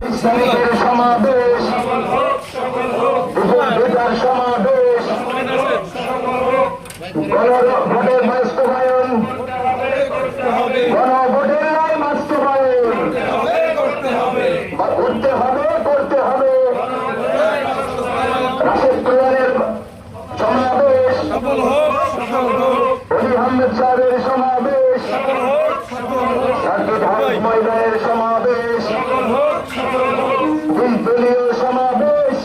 শ্রমিকের সমাবেশ, বেকার সমাবেশ, গণভোটের বাস্তবায়ন, গণভোটের রায় বাস্তবায়ন করতে হবে, করতে হবে। রাশেদ কুমারের সমাবেশ, অলি আহমেদ সাহেবের সমাবেশ, সাকিব ময়দানের সমাবেশ, দুই দলীয় সমাবেশ,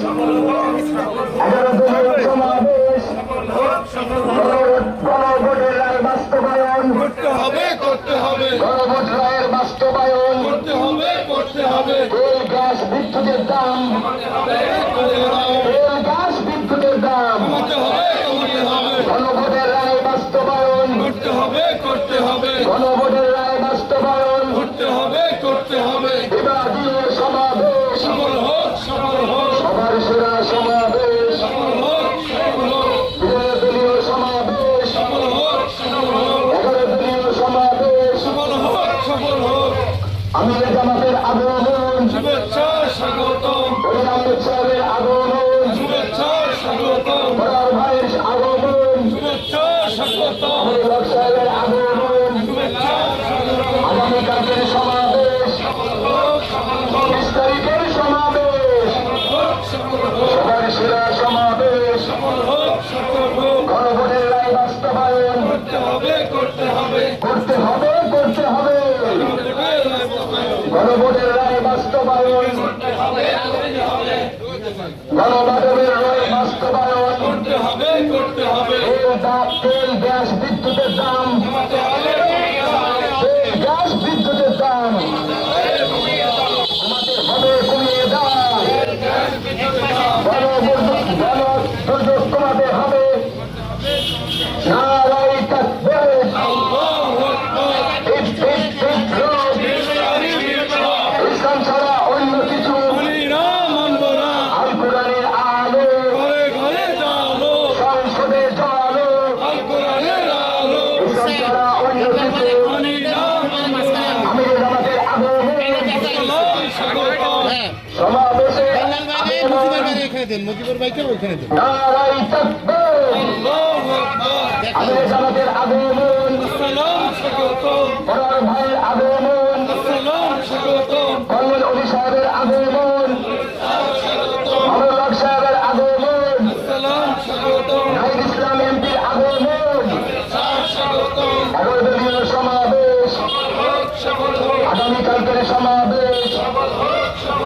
11 দলীয় সমাবেশ, গণভোটের রায় বাস্তবায়ন করতে হবে, গণভোট রায়ের বাস্তবায়ন করতে হবে। তেল গ্যাস বিদ্যুতের দাম, তেল গ্যাস বিদ্যুতের দাম গণভোটের রায় বাস্তবায়ন করতে হবে, গণভোটের রায় বাস্তবায়ন করতে হবে। বিভাগীয় সমাবেশ সবার সেরা সমাবেশ, দলীয় সমাবেশ, 11 দলীয় সমাবেশ, আমির জামাতের আগমন, শুভেচ্ছা স্বাগতম, অলি আহমেদ সাহেবের আগমন, শুভেচ্ছা স্বাগতম, বড় ভাইয়ের আগমন, শুভেচ্ছা স্বাগতম, সাহেবের আগমন, শুভেচ্ছা স্বাগতম। আগামীকালকের সমাবেশ, 20 তারিখের সমাবেশ, সবার সেরা সমাবেশ, গণভোটের রায় বাস্তবায়ন করতে হবে, গণভোটের রায় বাস্তবায়ন, গণমাধ্যমের রায় বাস্তবায়ন করতে হবে। তেল গ্যাস বিদ্যুতের দাম, তেল গ্যাস বিদ্যুতের দাম আমাদের হবে কমিয়ে দেওয়া, গণদুর্যোগ কমাতে হবে। নারায়ে তাকবীর, ইসলাম ছাড়া অন্য কিছু আল কোরআনের আলো, সংসদে জড়ালো, ইসলাম ছাড়া অন্য কিছু। আমির জামাতের আগমন, সমাবেশে নারায়ে তাকবীর, আমির জামাতের আগমন,